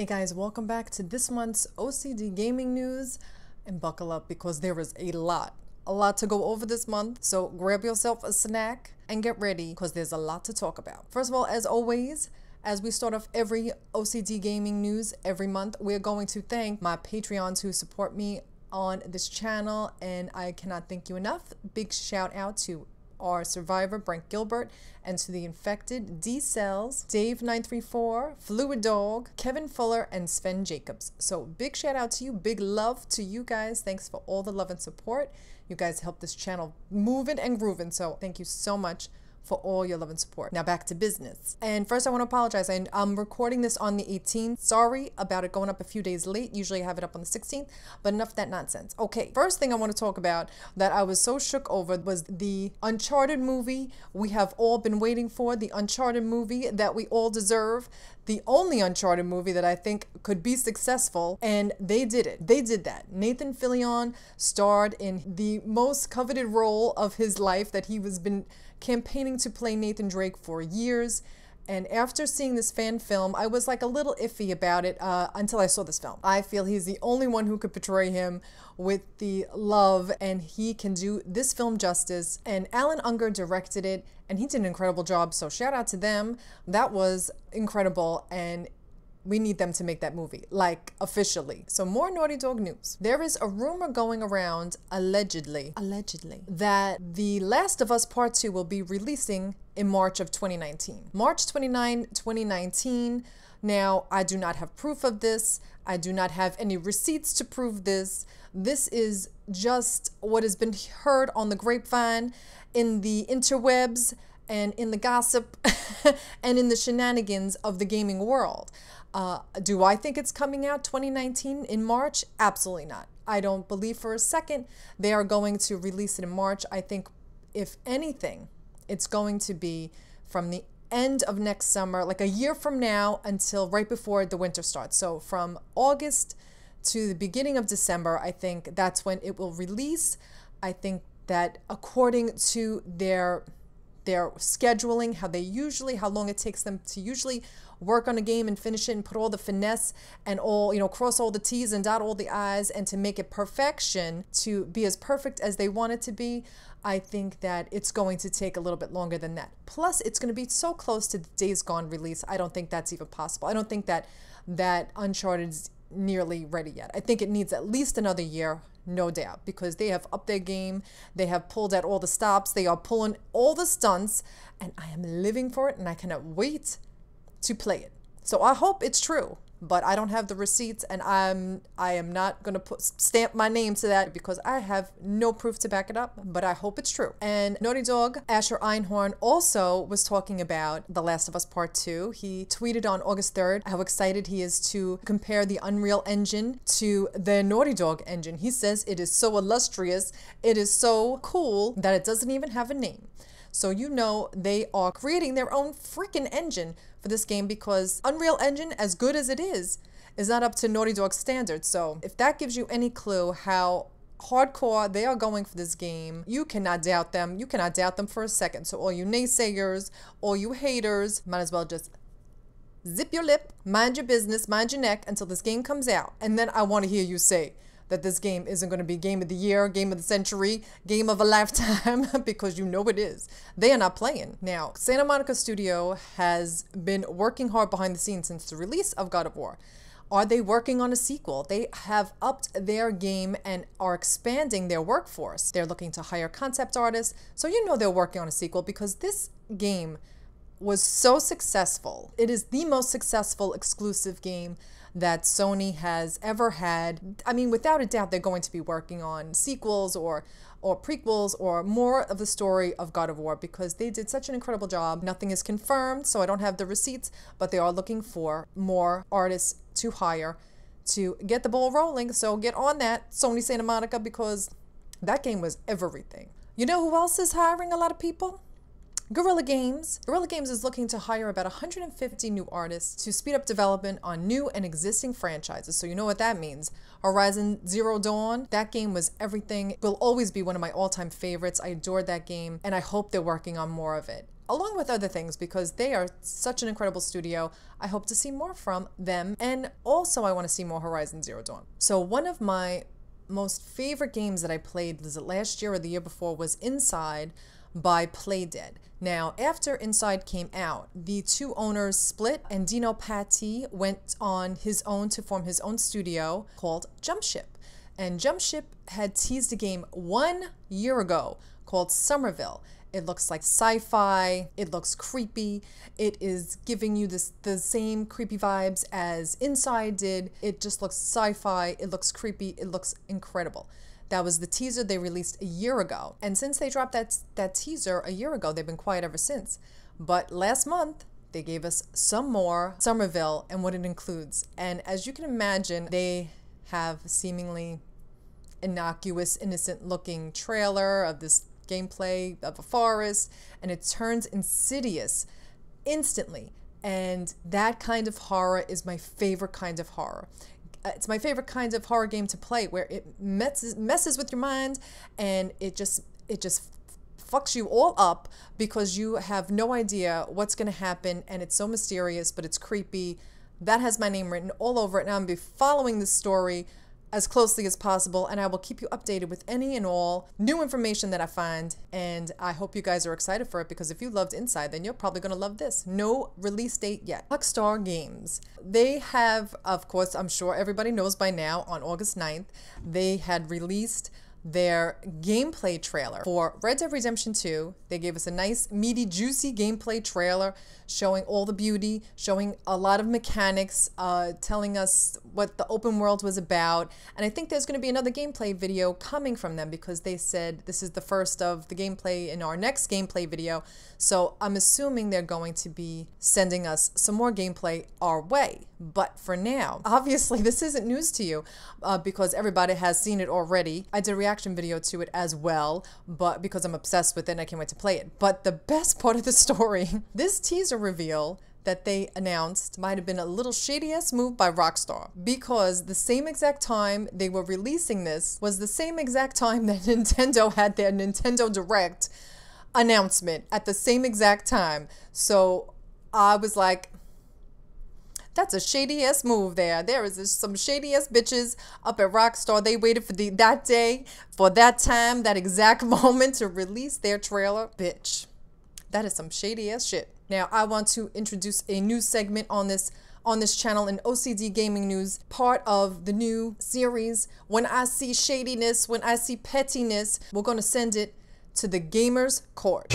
Hey guys, welcome back to this month's O.C.D gaming news, and buckle up because there is a lot to go over this month. So grab yourself a snack and get ready because there's a lot to talk about. First of all, as always, as we start off every O.C.D gaming news every month, we're going to thank my Patreons who support me on this channel, and I cannot thank you enough. Big shout out to our survivor Brent Gilbert, and to the infected D Cells, Dave934, Fluid Dog, Kevin Fuller, and Sven Jacobs. So big shout out to you, big love to you guys. Thanks for all the love and support. You guys help this channel moving and grooving, so thank you so much for all your love and support. Now back to business. And first I want to apologize. I'm recording this on the 18th. Sorry about it going up a few days late. Usually I have it up on the 16th, but enough of that nonsense. Okay, first thing I want to talk about that I was so shook over was the Uncharted movie we have all been waiting for, the Uncharted movie that we all deserve, the only Uncharted movie that I think could be successful, and they did it. They did that. Nathan Fillion starred in the most coveted role of his life that he was been campaigning to play, Nathan Drake, for years. And after seeing this fan film, I was like a little iffy about it until I saw this film. I feel he's the only one who could portray him with the love, and he can do this film justice. And Alan Unger directed it, and he did an incredible job, so shout out to them. That was incredible, and we need them to make that movie, like, officially. So more Naughty Dog news. There is a rumor going around, allegedly, that The Last of Us Part 2 will be releasing in March of 2019. March 29, 2019. Now, I do not have proof of this. I do not have any receipts to prove this. This is just what has been heard on the grapevine, in the interwebs, and in the gossip, and in the shenanigans of the gaming world. Do I think it's coming out 2019 in March? Absolutely not. I don't believe for a second they are going to release it in March. I think, if anything, it's going to be from the end of next summer, like a year from now, until right before the winter starts. So from August to the beginning of December, I think that's when it will release. I think that according to their scheduling, how long it takes them to usually work on a game and finish it and put all the finesse and all, cross all the T's and dot all the I's, and to make it perfection, to be as perfect as they want it to be, I think that it's going to take a little bit longer than that. Plus, it's going to be so close to the Days Gone release, I don't think that's even possible. I don't think that Uncharted is nearly ready yet. I think it needs at least another year, no doubt, because they have upped their game. They have pulled out all the stops. They are pulling all the stunts, and I am living for it, and I cannot wait to play it. So I hope it's true, but I don't have the receipts, and I am not going to stamp my name to that because I have no proof to back it up, but I hope it's true. And Naughty Dog, Asher Einhorn, also was talking about The Last of Us Part 2. He tweeted on August 3rd how excited he is to compare the Unreal Engine to the Naughty Dog engine. He says it is so illustrious, it is so cool that it doesn't even have a name. So they are creating their own freaking engine for this game, because Unreal Engine, as good as it is not up to Naughty Dog standards. So if that gives you any clue how hardcore they are going for this game, you cannot doubt them. You cannot doubt them for a second. So all you naysayers, all you haters, might as well just zip your lip, mind your business, mind your neck until this game comes out. And then I want to hear you say that this game isn't going to be game of the year, game of the century, game of a lifetime, because it is. They are not playing. Now, Santa Monica Studio has been working hard behind the scenes since the release of God of War. Are they working on a sequel? They have upped their game and are expanding their workforce. They're looking to hire concept artists. So they're working on a sequel, because this game was so successful. It is the most successful exclusive game that Sony has ever had. I mean, without a doubt, they're going to be working on sequels or prequels or more of the story of God of War, because they did such an incredible job. Nothing is confirmed, so I don't have the receipts, but they are looking for more artists to hire to get the ball rolling. So get on that, Sony Santa Monica, because that game was everything. You know who else is hiring a lot of people? Guerrilla Games. Guerrilla Games is looking to hire about 150 new artists to speed up development on new and existing franchises. So you know what that means. Horizon Zero Dawn, that game was everything. Will always be one of my all-time favorites. I adored that game, and I hope they're working on more of it. along with other things, because they are such an incredible studio. I hope to see more from them, and also I want to see more Horizon Zero Dawn. So one of my most favorite games that I played, was it last year or the year before, was Inside by Playdead. Now, after Inside came out, the two owners split, and Dino Patti went on his own to form his own studio called Jumpship. And Jumpship had teased a game 1 year ago called Somerville. It looks like sci-fi, it looks creepy, it is giving you the same creepy vibes as Inside did. It just looks sci-fi, it looks creepy, it looks incredible. That was the teaser they released a year ago. And since they dropped that teaser a year ago, they've been quiet ever since. But last month, they gave us some more Somerville and what it includes. And as you can imagine, they have seemingly innocuous, innocent-looking trailer of this gameplay of a forest, and it turns insidious instantly. And that kind of horror is my favorite kind of horror. It's my favorite kind of horror game to play, where it messes with your mind, and it just fucks you all up because you have no idea what's going to happen, and it's so mysterious, but it's creepy. That has my name written all over it, and I'm going to be following this story as closely as possible, and I will keep you updated with any and all new information that I find. And I hope you guys are excited for it, because if you loved Inside, then you're probably gonna love this. No release date yet. Rockstar Games. They have, of course, I'm sure everybody knows by now, on August 9th, they had released their gameplay trailer for Red Dead Redemption 2. They gave us a nice, meaty, juicy gameplay trailer showing all the beauty, showing a lot of mechanics, telling us what the open world was about. And I think there's going to be another gameplay video coming from them, because they said this is the first of the gameplay in our next gameplay video. So I'm assuming they're going to be sending us some more gameplay our way. But for now, obviously this isn't news to you, because everybody has seen it already. I did a reaction video to it as well, but because I'm obsessed with it and I can't wait to play it. But the best part of the story, this teaser reveal that they announced might have been a little shady-ass move by Rockstar, because the same exact time they were releasing this was the same exact time that Nintendo had their Nintendo Direct announcement at the same exact time. So I was like, that's a shady-ass move there. There is some shady-ass bitches up at Rockstar. They waited for that day, for that time, that exact moment to release their trailer. Bitch, that is some shady-ass shit. Now, I want to introduce a new segment on this channel, in O.C.D Gaming News, part of the new series. When I see shadiness, when I see pettiness, we're going to send it to the Gamers Court.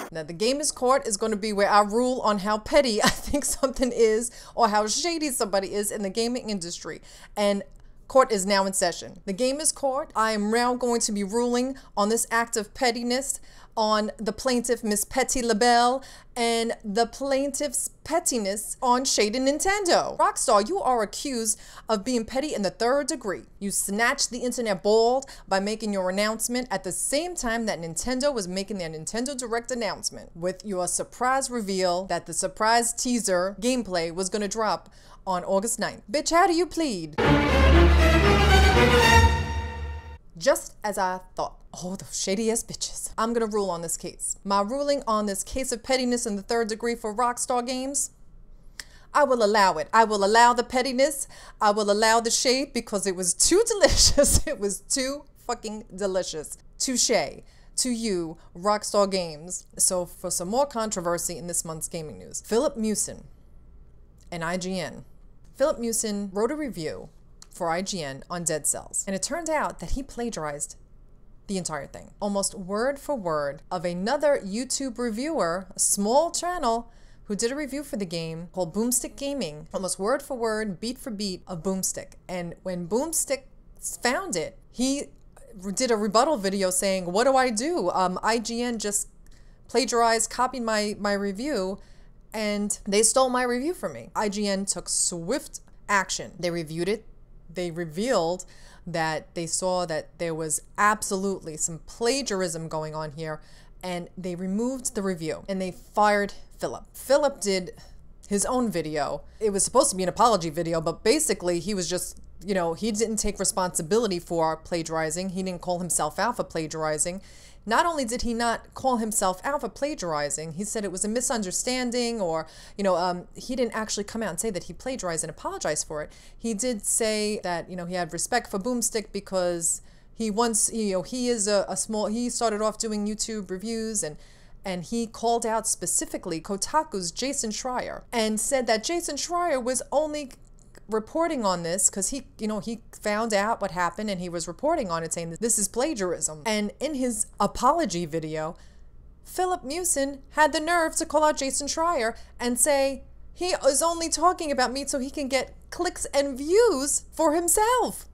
Now, the Gamers Court is going to be where I rule on how petty I think something is, or how shady somebody is in the gaming industry. And court is now in session. The Gamers Court, I am now going to be ruling on this act of pettiness on the plaintiff, Miss Petty LaBelle, and the plaintiff's pettiness on Shady Nintendo. Rockstar, you are accused of being petty in the 3rd degree. You snatched the internet bald by making your announcement at the same time that Nintendo was making their Nintendo Direct announcement, with your surprise reveal that the surprise teaser gameplay was going to drop on August 9th. Bitch, how do you plead? Just as I thought. Oh, those shady-ass bitches. I'm gonna rule on this case. My ruling on this case of pettiness in the 3rd degree for Rockstar Games, I will allow it. I will allow the pettiness. I will allow the shade, because it was too delicious. It was too fucking delicious. Touche to you, Rockstar Games. So for some more controversy in this month's gaming news, Philip Mewson and IGN. Philip Mewson wrote a review for IGN on Dead Cells, and it turned out that he plagiarized the entire thing, almost word for word, of another YouTube reviewer, a small channel, who did a review for the game called Boomstick Gaming, almost word for word, beat for beat of Boomstick. And when Boomstick found it, he did a rebuttal video saying, what do I do? IGN just plagiarized, copied my review, and they stole my review from me. IGN took swift action. They reviewed it. They revealed that they saw that there was absolutely some plagiarism going on here, and they removed the review and they fired Philip. Philip did his own video. It was supposed to be an apology video, but basically he was just, you know, he didn't take responsibility for plagiarizing. He didn't call himself out for plagiarizing. Not only did he not call himself out for plagiarizing, he said it was a misunderstanding, or, you know, he didn't actually come out and say that he plagiarized and apologize for it. He did say that, you know, he had respect for Boomstick because he once, you know, he is he started off doing YouTube reviews, and he called out specifically Kotaku's Jason Schreier and said that Jason Schreier was only reporting on this because he, you know, he found out what happened and he was reporting on it, saying that this is plagiarism. And in his apology video, Philip Mewson had the nerve to call out Jason Schreier and say he is only talking about me so he can get clicks and views for himself.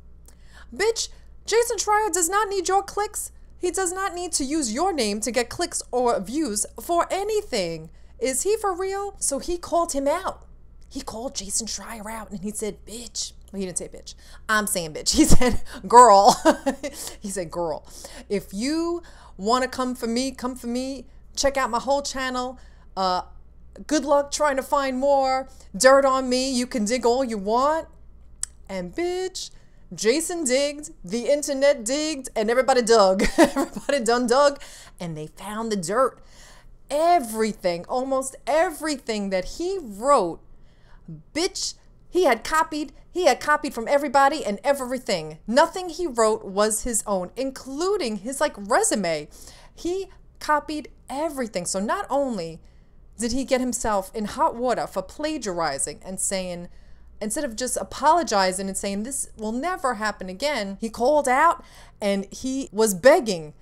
Bitch, Jason Schreier does not need your clicks. He does not need to use your name to get clicks or views for anything. Is he for real? So he called him out. He called Jason Schreier out and he said, bitch. Well, he didn't say bitch. I'm saying bitch. He said, girl. He said, girl, if you want to come for me, come for me. Check out my whole channel. Good luck trying to find more dirt on me. You can dig all you want. And bitch, Jason digged, the internet digged, and everybody dug. Everybody done dug, and they found the dirt. Everything, almost everything that he wrote, bitch, he had copied from everybody and everything. Nothing he wrote was his own, including his like resume. He copied everything. So not only did he get himself in hot water for plagiarizing and saying, instead of just apologizing and saying this will never happen again, he called out and he was begging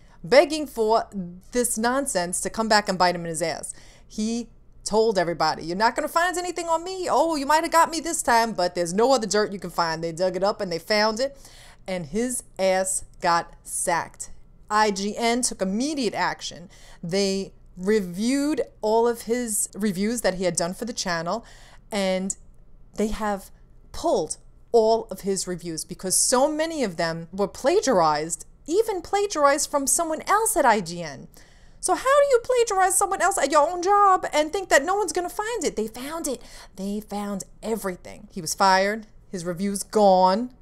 for this nonsense to come back and bite him in his ass. He told everybody, you're not going to find anything on me. Oh, you might have got me this time, but there's no other dirt you can find. They dug it up and they found it, and his ass got sacked. IGN took immediate action. They reviewed all of his reviews that he had done for the channel, and they have pulled all of his reviews because so many of them were plagiarized, even plagiarized from someone else at IGN. So how do you plagiarize someone else at your own job and think that no one's going to find it? They found it. They found everything. He was fired. His review's gone.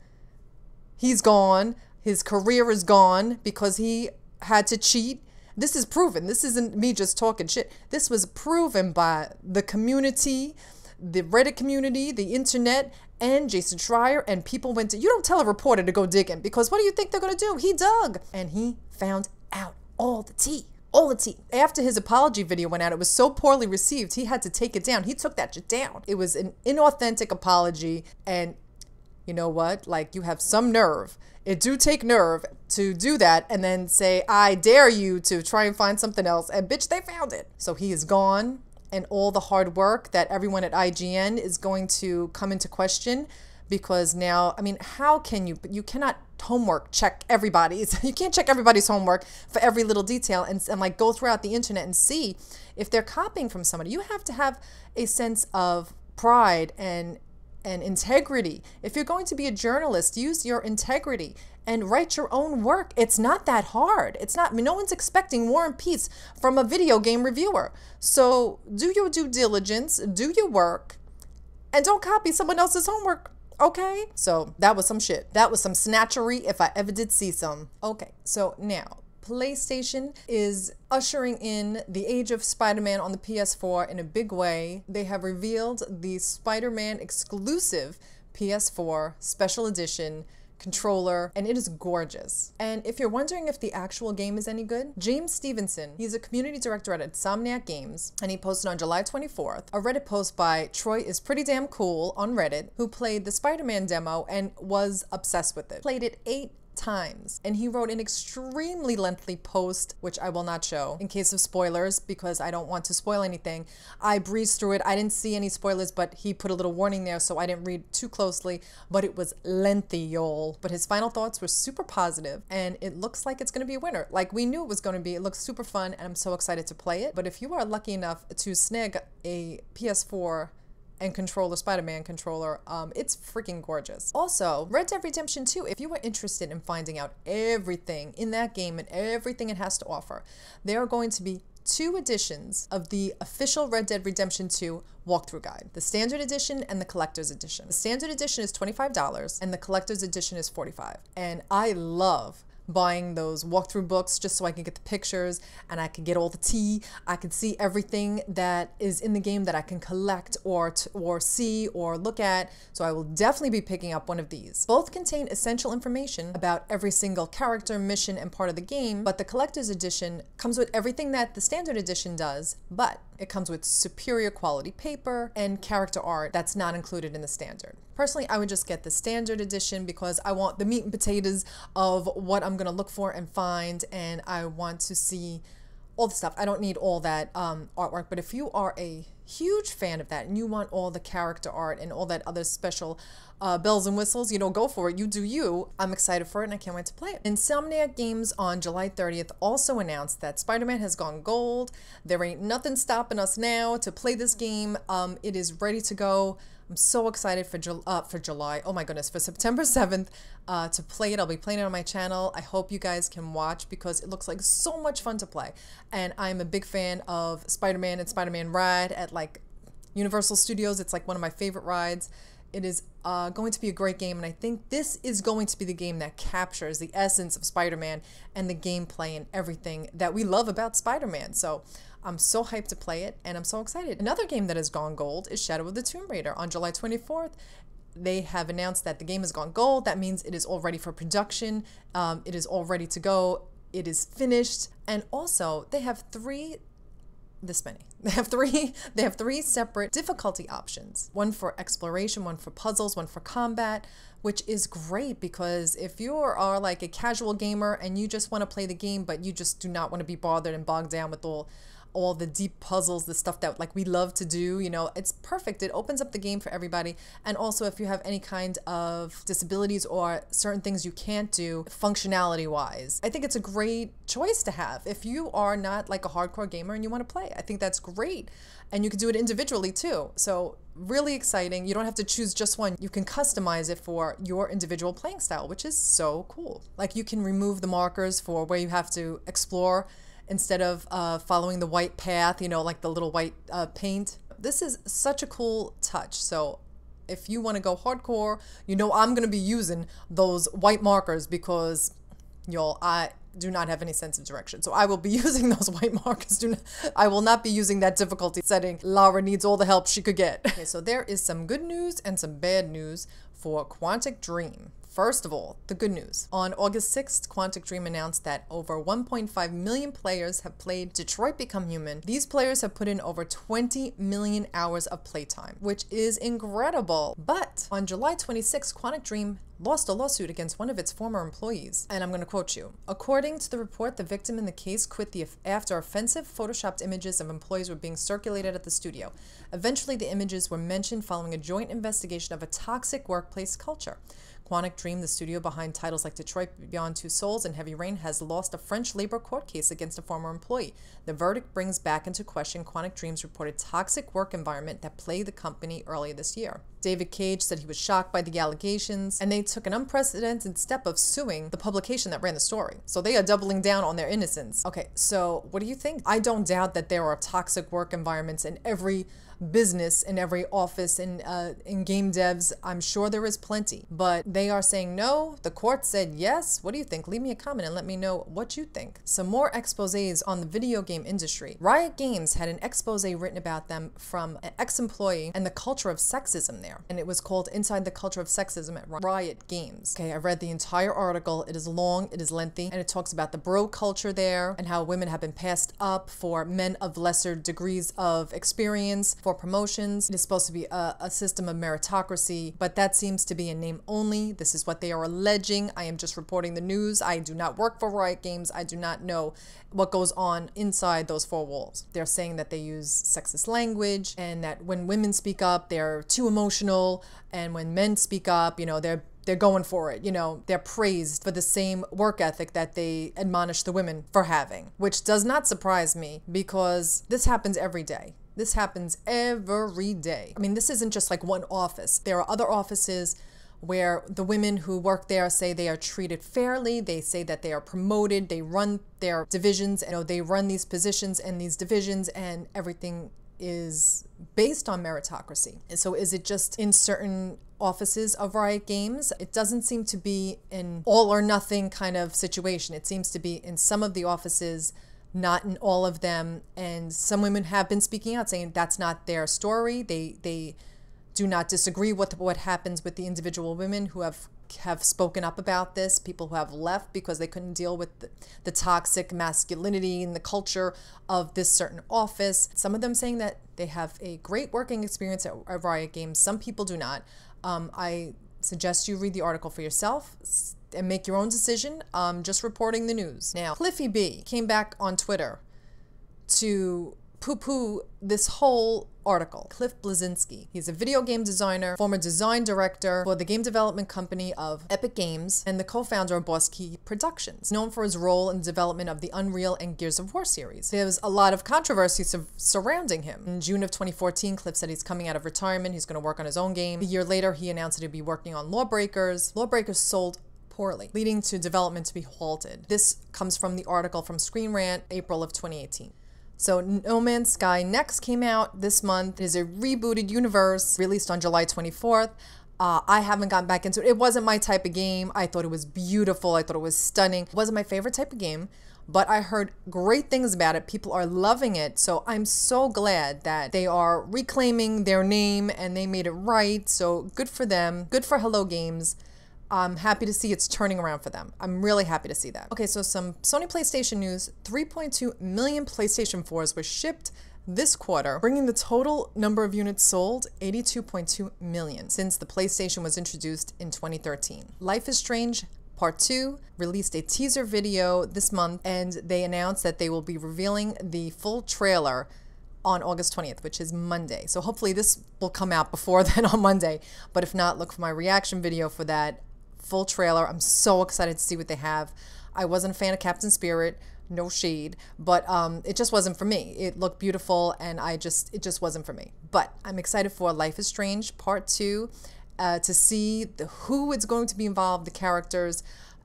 He's gone. His career is gone because he had to cheat. This is proven. This isn't me just talking shit. This was proven by the community, the Reddit community, the internet, and Jason Schreier, and people went to, you don't tell a reporter to go digging because what do you think they're going to do? He dug and he found out all the tea. All the tea. After his apology video went out, it was so poorly received, he had to take it down. He took that shit down. It was an inauthentic apology, and you know what? Like, you have some nerve. It do take nerve to do that and then say, I dare you to try and find something else. And bitch, they found it. So he is gone, and all the hard work that everyone at IGN is going to come into question, because now, I mean, how can you cannot homework check everybody's. You can't check everybody's homework for every little detail and like go throughout the internet and see if they're copying from somebody. You have to have a sense of pride and integrity. If you're going to be a journalist, use your integrity and write your own work. It's not that hard. It's not, I mean, no one's expecting War and Peace from a video game reviewer. So do your due diligence, do your work, and don't copy someone else's homework. Okay, so that was some shit. That was some snatchery if I ever did see some. Okay, so now PlayStation is ushering in the age of Spider-Man on the PS4 in a big way. They have revealed the Spider-Man exclusive PS4 special edition controller, and it is gorgeous. And if you're wondering if the actual game is any good, James Stevenson, he's a community director at Insomniac Games, and he posted on July 24th a Reddit post by Troy is Pretty Damn Cool on Reddit, who played the Spider-Man demo and was obsessed with it. Played it 8 times, and he wrote an extremely lengthy post, which I will not show in case of spoilers because I don't want to spoil anything. I breezed through it. I didn't see any spoilers, but he put a little warning there, so I didn't read too closely, but it was lengthy, y'all. But his final thoughts were super positive, and it looks like it's going to be a winner. Like we knew it was going to be. It looks super fun, and I'm so excited to play it. But if you are lucky enough to snag a PS4 and controller, Spider-Man controller, it's freaking gorgeous. Also, Red Dead Redemption 2, if you are interested in finding out everything in that game and everything it has to offer, there are going to be two editions of the official Red Dead Redemption 2 walkthrough guide, the standard edition and the collector's edition. The standard edition is $25 and the collector's edition is $45. And I love buying those walkthrough books just so I can get the pictures and I can get all the tea. I can see everything that is in the game that I can collect or see or look at. So I will definitely be picking up one of these. Both contain essential information about every single character, mission, and part of the game, but the collector's edition comes with everything that the standard edition does, but it comes with superior quality paper and character art that's not included in the standard. Personally, I would just get the standard edition because I want the meat and potatoes of what I'm gonna look for and find, and I want to see all the stuff. I don't need all that artwork, but if you are a huge fan of that and you want all the character art and all that other special bells and whistles, you know, go for it. You do you. I'm excited for it and I can't wait to play it. Insomniac Games on July 30th also announced that Spider-Man has gone gold. There ain't nothing stopping us now to play this game. It is ready to go. I'm so excited for July. Oh my goodness, for September 7th to play it. I'll be playing it on my channel. I hope you guys can watch because it looks like so much fun to play. And I'm a big fan of Spider-Man and Spider-Man Ride at like Universal Studios. It's like one of my favorite rides. It is going to be a great game, and I think this is going to be the game that captures the essence of Spider-Man and the gameplay and everything that we love about Spider-Man. So I'm so hyped to play it, and I'm so excited. Another game that has gone gold is Shadow of the Tomb Raider. On July 24th, they have announced that the game has gone gold. That means it is all ready for production. It is all ready to go. It is finished. And also, they have They have three separate difficulty options. One for exploration, one for puzzles, one for combat, which is great because if you are like a casual gamer and you just want to play the game, but you just do not want to be bothered and bogged down with all the deep puzzles, the stuff that like we love to do, you know, it's perfect. It opens up the game for everybody. And also if you have any kind of disabilities or certain things you can't do functionality wise, I think it's a great choice to have. If you are not like a hardcore gamer and you want to play, I think that's great. And you can do it individually too. So really exciting. You don't have to choose just one. You can customize it for your individual playing style, which is so cool. Like you can remove the markers for where you have to explore instead of following the white path, you know, like the little white paint. This is such a cool touch. So if you want to go hardcore, you know I'm going to be using those white markers because, y'all, I do not have any sense of direction. So I will be using those white markers. I will not be using that difficulty setting. Lara needs all the help she could get. Okay, so there is some good news and some bad news for Quantic Dream. First of all, the good news. On August 6th, Quantic Dream announced that over 1.5 million players have played Detroit Become Human. These players have put in over 20 million hours of playtime, which is incredible. But on July 26th, Quantic Dream lost a lawsuit against one of its former employees. And I'm going to quote you. According to the report, the victim in the case quit after offensive photoshopped images of employees were being circulated at the studio. Eventually, the images were mentioned following a joint investigation of a toxic workplace culture. Quantic Dream, the studio behind titles like Detroit Beyond Two Souls and Heavy Rain, has lost a French labor court case against a former employee. The verdict brings back into question Quantic Dream's reported toxic work environment that plagued the company earlier this year. David Cage said he was shocked by the allegations, and they took an unprecedented step of suing the publication that ran the story. So they are doubling down on their innocence. Okay, so what do you think? I don't doubt that there are toxic work environments in every business, in every office, in game devs. I'm sure there is plenty, but they are saying no. The court said yes. What do you think? Leave me a comment and let me know what you think. Some more exposés on the video game industry. Riot Games had an exposé written about them from an ex-employee and the culture of sexism there, and it was called Inside the Culture of Sexism at Riot Games. Okay, I read the entire article. It is long, it is lengthy, and it talks about the bro culture there and how women have been passed up for men of lesser degrees of experience for promotions. It is supposed to be a system of meritocracy, but that seems to be in name only. This is what they are alleging. I am just reporting the news. I do not work for Riot Games. I do not know what goes on inside those four walls. They're saying that they use sexist language and that when women speak up, they're too emotional, and when men speak up, you know, they're going for it. You know, they're praised for the same work ethic that they admonish the women for having, which does not surprise me because this happens every day. This happens every day. I mean, this isn't just like one office. There are other offices where the women who work there say they are treated fairly. They say that they are promoted. They run their divisions, and they run these positions and these divisions, and everything is based on meritocracy. And so is it just in certain offices of Riot Games? It doesn't seem to be an all or nothing kind of situation. It seems to be in some of the offices, not in all of them. And some women have been speaking out saying that's not their story. They do not disagree with what happens with the individual women who have spoken up about this, people who have left because they couldn't deal with the toxic masculinity and the culture of this certain office. Some of them saying that they have a great working experience at Riot Games. Some people do not. I suggest you read the article for yourself and make your own decision. Just reporting the news. Now, Cliffy B came back on Twitter to poo-poo this whole article. Cliff Bleszinski. He's a video game designer, former design director for the game development company of Epic Games, and the co-founder of Boss Key Productions, known for his role in the development of the Unreal and Gears of War series. There was a lot of controversy surrounding him. In June of 2014, Cliff said he's coming out of retirement. He's going to work on his own game. A year later, he announced that he'd be working on Lawbreakers. Lawbreakers sold poorly, leading to development to be halted. This comes from the article from Screen Rant, April of 2018. So No Man's Sky Next came out this month. It is a rebooted universe released on July 24th. I haven't gotten back into it. It wasn't my type of game. I thought it was beautiful. I thought it was stunning. It wasn't my favorite type of game, but I heard great things about it. People are loving it. So I'm so glad that they are reclaiming their name and they made it right. So good for them. Good for Hello Games. I'm happy to see it's turning around for them. I'm really happy to see that. Okay, so some Sony PlayStation news. 3.2 million PlayStation 4s were shipped this quarter, bringing the total number of units sold 82.2 million since the PlayStation was introduced in 2013. Life is Strange Part 2 released a teaser video this month, and they announced that they will be revealing the full trailer on August 20th, which is Monday. So hopefully this will come out before then on Monday. But if not, look for my reaction video for that full trailer. I'm so excited to see what they have. I wasn't a fan of Captain Spirit, no shade, but it just wasn't for me. It looked beautiful and it just wasn't for me. But I'm excited for Life is Strange Part 2 to see who is going to be involved, the characters,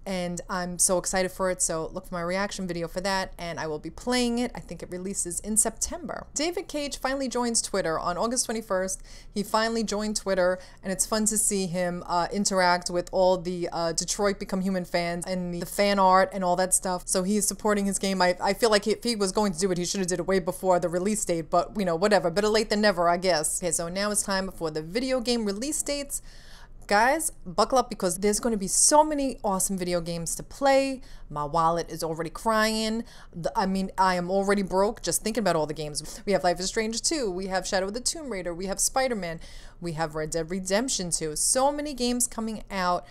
and I'm so excited for it. So look for my reaction video for that, and I will be playing it. I think it releases in September. David Cage finally joins Twitter on August 21st. He finally joined Twitter, and it's fun to see him interact with all the Detroit Become Human fans and the fan art and all that stuff. So he's supporting his game. I feel like if he was going to do it, he should have did it way before the release date, but you know, whatever. Better late than never, I guess. Okay, so now it's time for the video game release dates. Guys, buckle up because there's going to be so many awesome video games to play. My wallet is already crying. I mean, I am already broke just thinking about all the games. We have Life is Strange 2. We have Shadow of the Tomb Raider. We have Spider-Man. We have Red Dead Redemption 2. So many games coming out,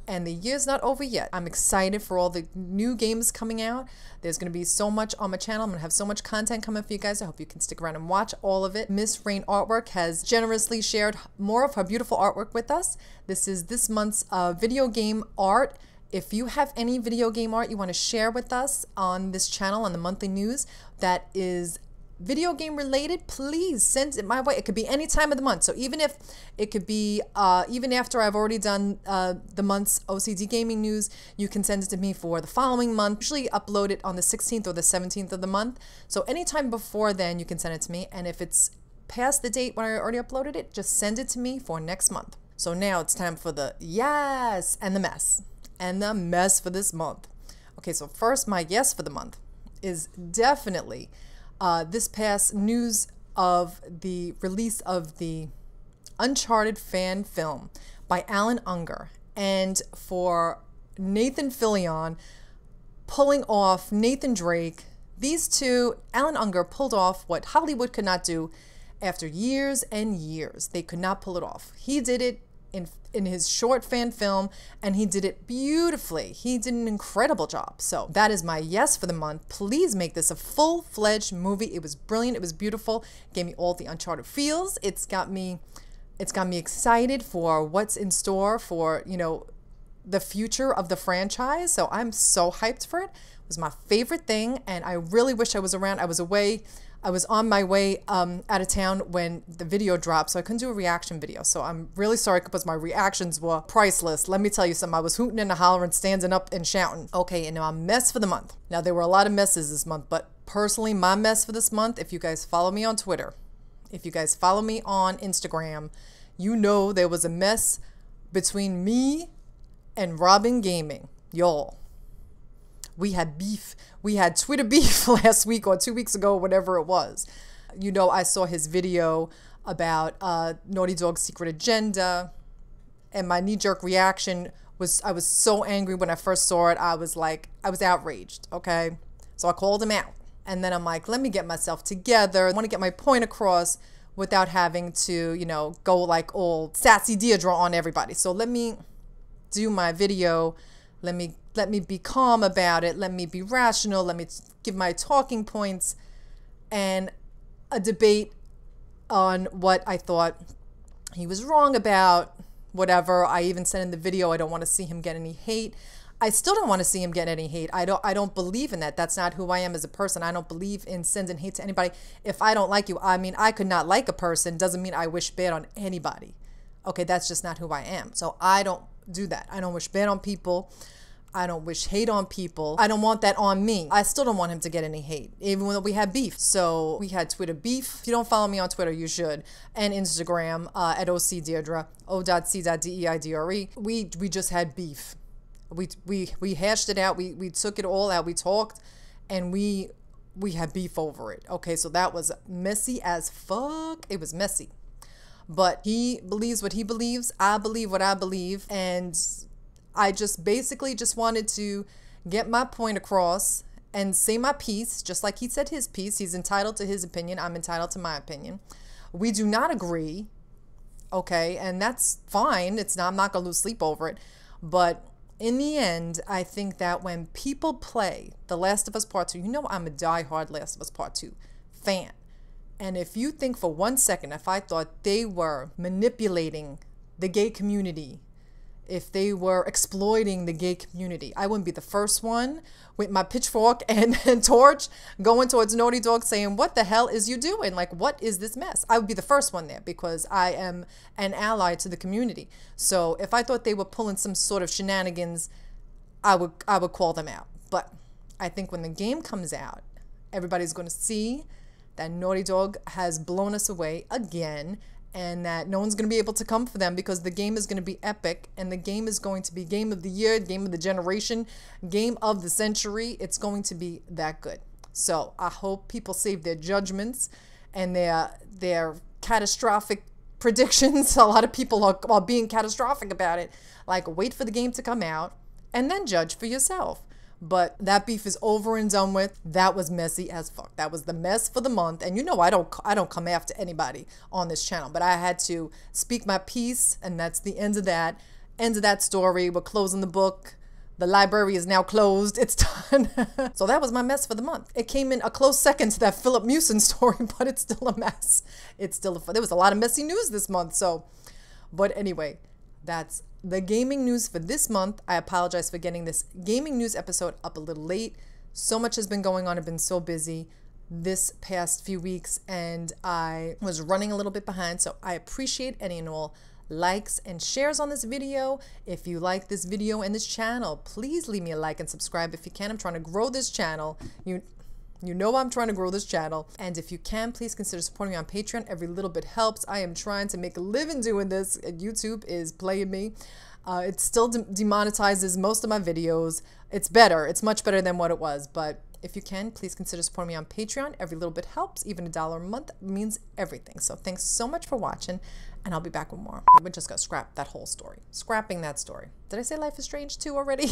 and the year's not over yet. I'm excited for all the new games coming out. There's going to be so much on my channel. I'm going to have so much content coming for you guys. I hope you can stick around and watch all of it. Miss Rain Artwork has generously shared more of her beautiful artwork with us. This is this month's video game art. If you have any video game art you want to share with us on this channel, on the monthly news, that is video game related, please send it my way. It could be any time of the month. So even if it could be even after I've already done the month's O.C.D gaming news, you can send it to me for the following month. Usually upload it on the 16th or the 17th of the month. So anytime before then you can send it to me. And if it's past the date when I already uploaded it, just send it to me for next month. So now it's time for the yes and the mess. And the mess for this month. Okay, so first my yes for the month is definitely this past news of the release of the Uncharted fan film by Alan Unger, and for Nathan Fillion pulling off Nathan Drake. These two, Alan Unger pulled off what Hollywood could not do after years and years. They could not pull it off. He did it in his short fan film, and he did it beautifully. He did an incredible job. So that is my yes for the month. Please make this a full-fledged movie. It was brilliant. It was beautiful. It gave me all the Uncharted feels. It's got me excited for what's in store for, you know, the future of the franchise. So I'm so hyped for it. It was my favorite thing, and I really wish I was around. I was away I was on my way out of town when the video dropped, so I couldn't do a reaction video. So I'm really sorry because my reactions were priceless. Let me tell you something. I was hooting and hollering, standing up and shouting. Okay, and now I'm mess for the month. Now, there were a lot of messes this month, but personally, my mess for this month, if you guys follow me on Twitter, if you guys follow me on Instagram, you know there was a mess between me and Robin Gaming. Y'all, we had beef. We had Twitter beef last week or 2 weeks ago, whatever it was. You know, I saw his video about Naughty Dog's secret agenda, and my knee-jerk reaction was, I was so angry when I first saw it. I was outraged, okay? So I called him out. And then I'm like, let me get myself together. I want to get my point across without having to, you know, go like all sassy DEigITre on everybody. So let me do my video. Let me be calm about it. Let me be rational. Let me give my talking points and a debate on what I thought he was wrong about, whatever. I even said in the video, I don't want to see him get any hate. I still don't want to see him get any hate. I don't believe in that. That's not who I am as a person. I don't believe in sending hate to anybody. If I don't like you, I mean, I could not like a person. Doesn't mean I wish bad on anybody. Okay, that's just not who I am. So I don't do that. I don't wish bad on people. I don't wish hate on people. I don't want that on me. I still don't want him to get any hate, even though we had beef. So we had Twitter beef. If you don't follow me on Twitter, you should. And Instagram at O.C.Deidre, O.C.Deidre. We just had beef. We hashed it out. We took it all out. We talked, and we had beef over it. Okay, so that was messy as fuck. It was messy. But he believes what he believes. I believe what I believe. And I just basically just wanted to get my point across and say my piece, just like he said his piece. He's entitled to his opinion. I'm entitled to my opinion. We do not agree, okay, and that's fine. I'm not going to lose sleep over it. But in the end, I think that when people play The Last of Us Part 2, you know I'm a diehard Last of Us Part 2 fan. And if you think for 1 second, if I thought they were manipulating the gay community, if they were exploiting the gay community, I wouldn't be the first one with my pitchfork and torch going towards Naughty Dog saying, what the hell is you doing? Like, what is this mess? I would be the first one there because I am an ally to the community. So if I thought they were pulling some sort of shenanigans, I would call them out. But I think when the game comes out, everybody's going to see that Naughty Dog has blown us away again, and that no one's going to be able to come for them because the game is going to be epic, and the game is going to be game of the year, game of the generation, game of the century. It's going to be that good. So I hope people save their judgments and their catastrophic predictions. A lot of people are being catastrophic about it. Like, wait for the game to come out and then judge for yourself. But that beef is over and done with. That was messy as fuck. That was the mess for the month. And you know I don't come after anybody on this channel, but I had to speak my piece, and that's the end of that. End of that story. We're closing the book. The library is now closed. It's done. So that was my mess for the month. It came in a close second to that Philip Mewson story, but it's still a mess. It's still there was a lot of messy news this month. So, but anyway, that's the gaming news for this month. I apologize for getting this gaming news episode up a little late. So much has been going on. I've been so busy this past few weeks, and I was running a little bit behind. So I appreciate any and all likes and shares on this video. If you like this video and this channel, please leave me a like and subscribe if you can. I'm trying to grow this channel. You know I'm trying to grow this channel. And if you can, please consider supporting me on Patreon. Every little bit helps. I am trying to make a living doing this. YouTube is playing me. It still demonetizes most of my videos. It's better. It's much better than what it was. But if you can, please consider supporting me on Patreon. Every little bit helps. Even $1 a month means everything. So thanks so much for watching, and I'll be back with more. We're just going to scrap that whole story. Scrapping that story. Did I say Life is Strange 2 already?